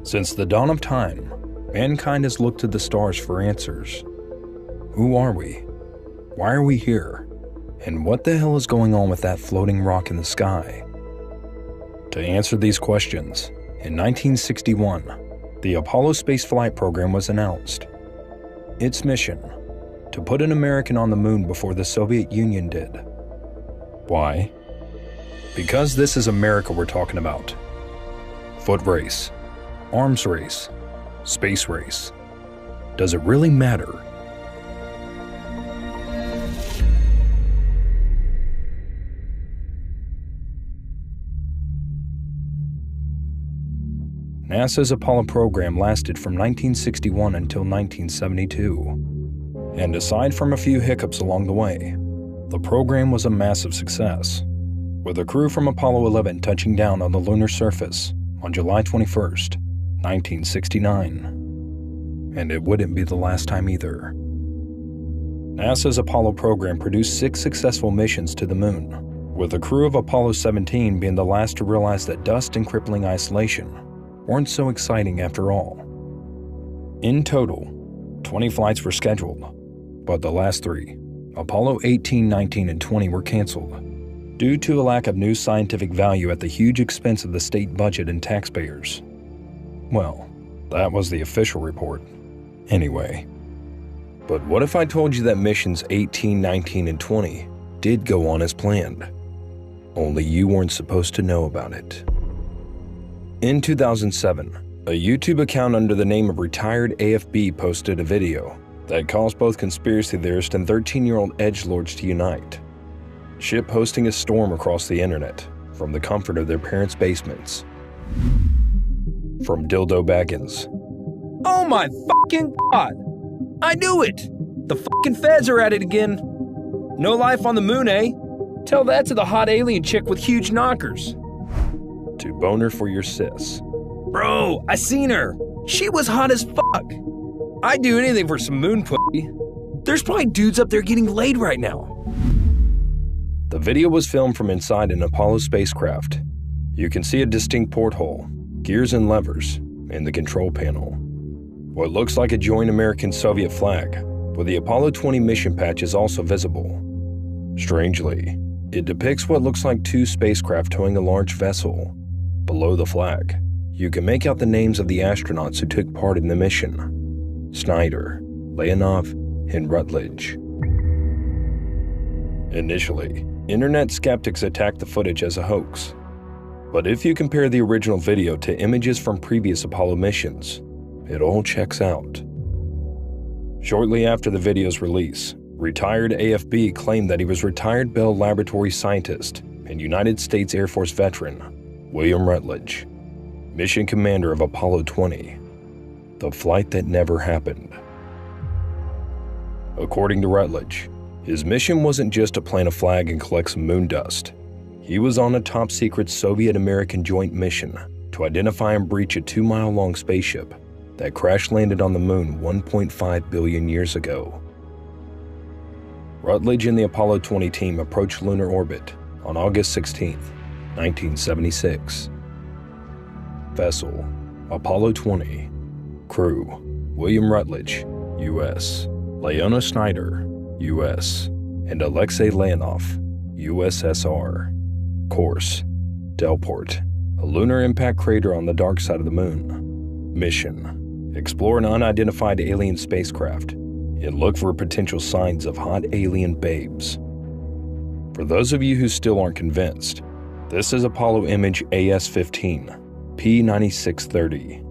Since the dawn of time, mankind has looked to the stars for answers. Who are we? Why are we here? And what the hell is going on with that floating rock in the sky? To answer these questions, in 1961, the Apollo spaceflight program was announced. Its mission: to put an American on the moon before the Soviet Union did. Why? Because this is America we're talking about. Foot race, arms race, space race. Does it really matter? NASA's Apollo program lasted from 1961 until 1972. And aside from a few hiccups along the way, the program was a massive success, with a crew from Apollo 11 touching down on the lunar surface on July 21st, 1969. And it wouldn't be the last time either. NASA's Apollo program produced 6 successful missions to the moon, with the crew of Apollo 17 being the last to realize that dust and crippling isolation weren't so exciting after all. In total, 20 flights were scheduled, but the last 3, Apollo 18, 19, and 20 were canceled, due to a lack of new scientific value at the huge expense of the state budget and taxpayers. Well, that was the official report. Anyway. But what if I told you that missions 18, 19, and 20 did go on as planned? Only you weren't supposed to know about it. In 2007, a YouTube account under the name of Retired AFB posted a video that caused both conspiracy theorists and 13-year-old edgelords to unite, ship posting a storm across the internet from the comfort of their parents' basements. From Dildo Baggins. Oh my fucking god! I knew it! The fucking feds are at it again! No life on the moon, eh? Tell that to the hot alien chick with huge knockers. To Boner for Your Sis. Bro, I seen her. She was hot as fuck. I'd do anything for some moon pussy. There's probably dudes up there getting laid right now. The video was filmed from inside an Apollo spacecraft. You can see a distinct porthole, gears and levers, in the control panel. What looks like a joint American-Soviet flag, with the Apollo 20 mission patch, is also visible. Strangely, it depicts what looks like 2 spacecraft towing a large vessel. Below the flag, you can make out the names of the astronauts who took part in the mission: Snyder, Leonov, and Rutledge. Initially, internet skeptics attacked the footage as a hoax. But if you compare the original video to images from previous Apollo missions, it all checks out. Shortly after the video's release, Retired AFB claimed that he was retired Bell Laboratories scientist and United States Air Force veteran William Rutledge, mission commander of Apollo 20, the flight that never happened. According to Rutledge, his mission wasn't just to plant a flag and collect some moon dust. He was on a top-secret Soviet-American joint mission to identify and breach a 2-mile-long spaceship that crash-landed on the moon 1.5 billion years ago. Rutledge and the Apollo 20 team approached lunar orbit on August 16, 1976. Vessel: Apollo 20. Crew: William Rutledge, U.S., Leona Snyder, U.S., and Alexei Leonov, USSR. Course: Delport, a lunar impact crater on the dark side of the moon. Mission: explore an unidentified alien spacecraft and look for potential signs of hot alien babes. For those of you who still aren't convinced, this is Apollo image AS-15, P9630.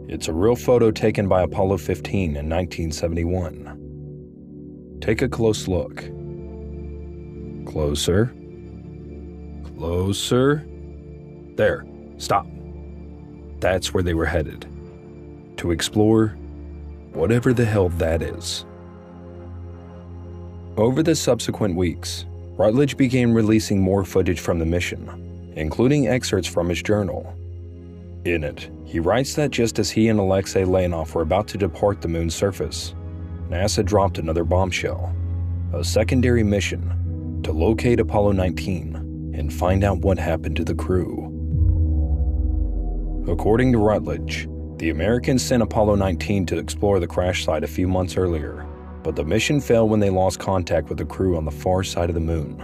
It's a real photo taken by Apollo 15 in 1971. Take a close look. Closer. Closer. There. Stop. That's where they were headed. To explore whatever the hell that is. Over the subsequent weeks, Rutledge began releasing more footage from the mission, including excerpts from his journal. In it, he writes that just as he and Alexei Leonov were about to depart the moon's surface, NASA dropped another bombshell, a secondary mission to locate Apollo 19 and find out what happened to the crew. According to Rutledge, The Americans sent Apollo 19 to explore the crash site a few months earlier, but the mission failed when they lost contact with the crew on the far side of the moon.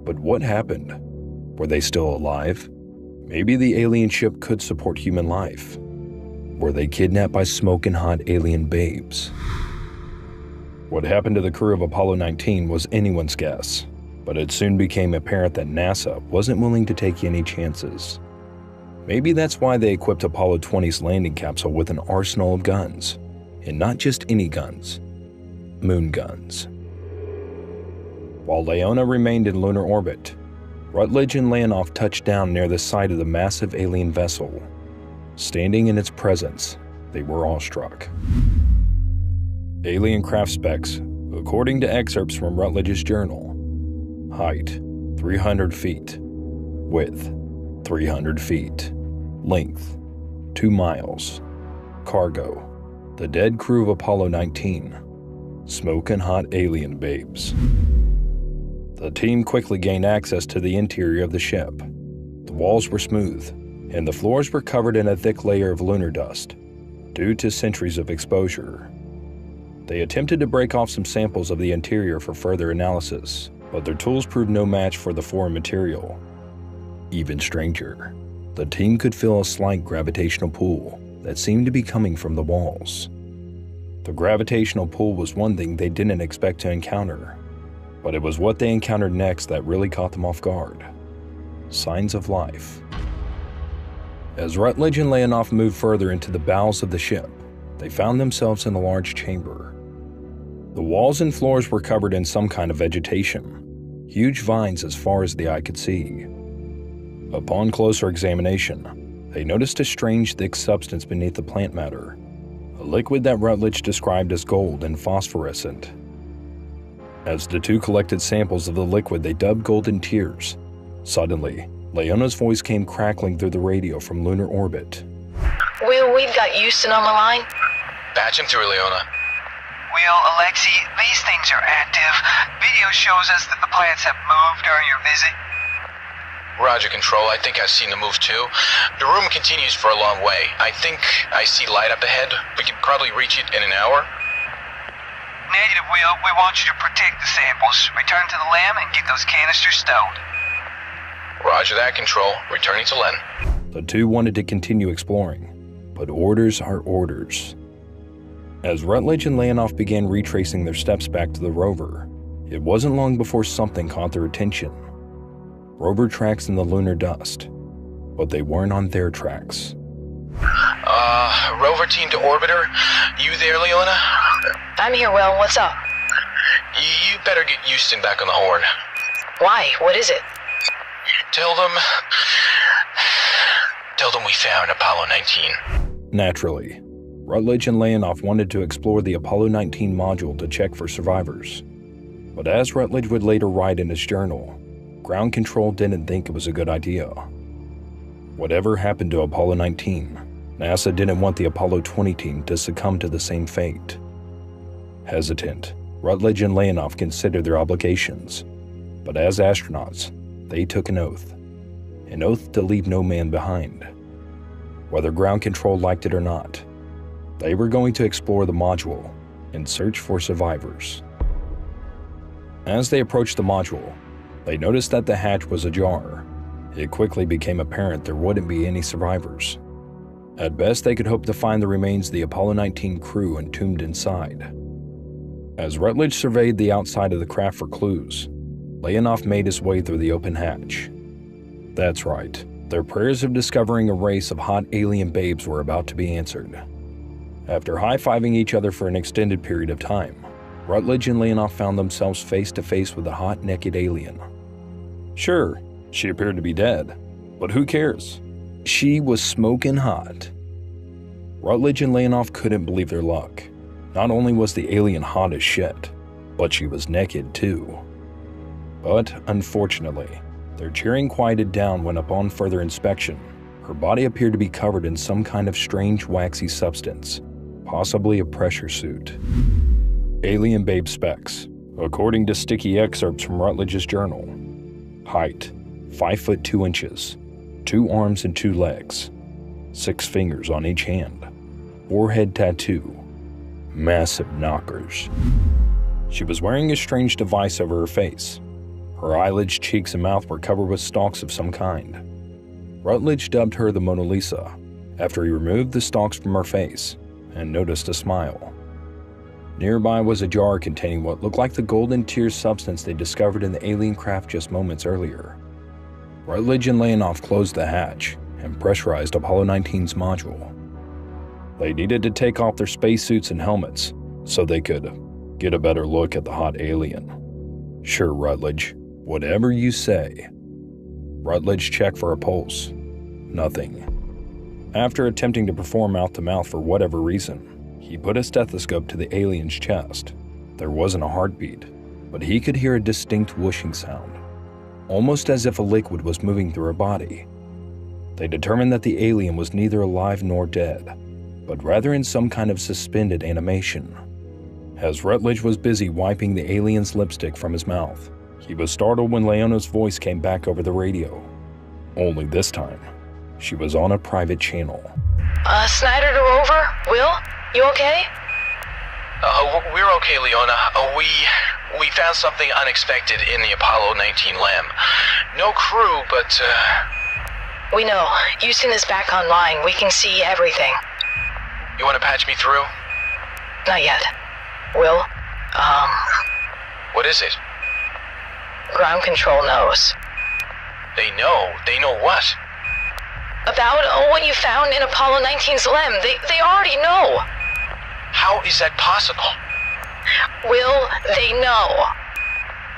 But what happened? Were they still alive? Maybe the alien ship could support human life. Were they kidnapped by smoking hot alien babes? What happened to the crew of Apollo 19 was anyone's guess, but it soon became apparent that NASA wasn't willing to take any chances. Maybe that's why they equipped Apollo 20's landing capsule with an arsenal of guns, and not just any guns, moon guns. While Leona remained in lunar orbit, Rutledge and Leonov touched down near the site of the massive alien vessel. Standing in its presence, they were awestruck. Alien craft specs, according to excerpts from Rutledge's journal: height, 300 feet. Width, 300 feet. Length, 2 miles. Cargo, the dead crew of Apollo 19. Smoking hot alien babes. The team quickly gained access to the interior of the ship. The walls were smooth, and the floors were covered in a thick layer of lunar dust, due to centuries of exposure. They attempted to break off some samples of the interior for further analysis, but their tools proved no match for the foreign material. Even stranger, the team could feel a slight gravitational pull that seemed to be coming from the walls. The gravitational pull was one thing they didn't expect to encounter, but it was what they encountered next that really caught them off guard. Signs of life. As Rutledge and Leonov moved further into the bowels of the ship, they found themselves in a large chamber. The walls and floors were covered in some kind of vegetation, huge vines as far as the eye could see. Upon closer examination, they noticed a strange thick substance beneath the plant matter, a liquid that Rutledge described as gold and phosphorescent. As the two collected samples of the liquid they dubbed golden tears, suddenly, Leona's voice came crackling through the radio from lunar orbit. Will, we've got Houston on the line. Patch him through, Leona. Will, Alexei, these things are active. Video shows us that the plants have moved during your visit. Roger, Control. I think I've seen the move too. The room continues for a long way. I think I see light up ahead. We could probably reach it in an hour. Negative, Will. We want you to protect the samples. Return to the lab and get those canisters stowed. Roger that, Control. Returning to Len. The two wanted to continue exploring, but orders are orders. As Rutledge and Leonov began retracing their steps back to the rover, it wasn't long before something caught their attention. Rover tracks in the lunar dust, but they weren't on their tracks. Rover team to orbiter. You there, Leona? I'm here, Will. What's up? You better get Houston back on the horn. Why? What is it? Tell them we found Apollo 19. Naturally, Rutledge and Leonov wanted to explore the Apollo 19 module to check for survivors. But as Rutledge would later write in his journal, ground control didn't think it was a good idea. Whatever happened to Apollo 19, NASA didn't want the Apollo 20 team to succumb to the same fate. Hesitant, Rutledge and Leonov considered their obligations, but as astronauts, they took an oath to leave no man behind. Whether ground control liked it or not, they were going to explore the module and search for survivors. As they approached the module, they noticed that the hatch was ajar. It quickly became apparent there wouldn't be any survivors. At best, they could hope to find the remains of the Apollo 19 crew entombed inside. As Rutledge surveyed the outside of the craft for clues, Leonov made his way through the open hatch. That's right, their prayers of discovering a race of hot alien babes were about to be answered. After high-fiving each other for an extended period of time, Rutledge and Leonov found themselves face-to-face with a hot, naked alien. Sure, she appeared to be dead, but who cares? She was smoking hot. Rutledge and Leonov couldn't believe their luck. Not only was the alien hot as shit, but she was naked too. But, unfortunately, their cheering quieted down when upon further inspection, her body appeared to be covered in some kind of strange waxy substance, possibly a pressure suit. Alien babe specs, according to sticky excerpts from Rutledge's journal. Height, 5 foot 2 inches, 2 arms and 2 legs. 6 fingers on each hand, forehead tattoo, massive knockers. She was wearing a strange device over her face. Her eyelids, cheeks, and mouth were covered with stalks of some kind. Rutledge dubbed her the Mona Lisa after he removed the stalks from her face and noticed a smile. Nearby was a jar containing what looked like the golden tear substance they discovered in the alien craft just moments earlier. Rutledge and Leonov closed the hatch and pressurized Apollo 19's module. They needed to take off their spacesuits and helmets so they could get a better look at the hot alien. "Sure, Rutledge, whatever you say." Rutledge checked for a pulse. Nothing. After attempting to perform mouth-to-mouth for whatever reason, he put a stethoscope to the alien's chest. There wasn't a heartbeat, but he could hear a distinct whooshing sound, almost as if a liquid was moving through her body. They determined that the alien was neither alive nor dead, but rather in some kind of suspended animation. As Rutledge was busy wiping the alien's lipstick from his mouth, he was startled when Leona's voice came back over the radio. Only this time, she was on a private channel. Snyder to Rover? Will? You okay? We're okay, Leona. We found something unexpected in the Apollo 19 LEM. No crew, but, We know. Houston is back online. We can see everything. You want to patch me through? Not yet. Will? What is it? Ground control knows. They know? They know what? About what you found in Apollo 19's LEM. They already know. How is that possible? Will, they know.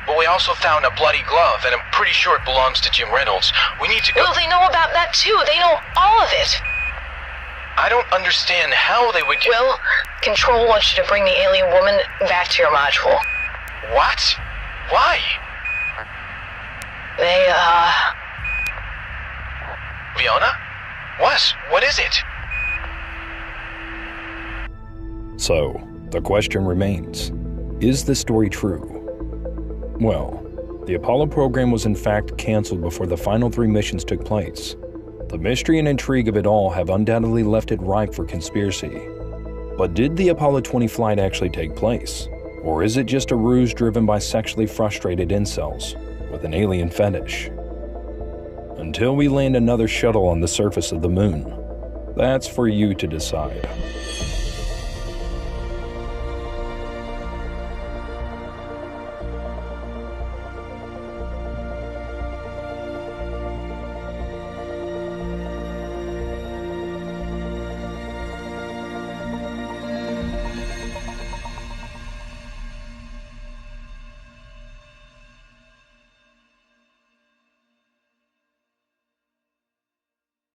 But we also found a bloody glove, and I'm pretty sure it belongs to Jim Reynolds. We need to go— Will, they know about that too. They know all of it. I don't understand how they would get— Will, Control wants you to bring the alien woman back to your module. What? Why? They, Fiona? What? What is it? So, the question remains, is this story true? Well, the Apollo program was in fact canceled before the final 3 missions took place. The mystery and intrigue of it all have undoubtedly left it ripe for conspiracy. But did the Apollo 20 flight actually take place? Or is it just a ruse driven by sexually frustrated incels with an alien fetish? Until we land another shuttle on the surface of the moon, that's for you to decide.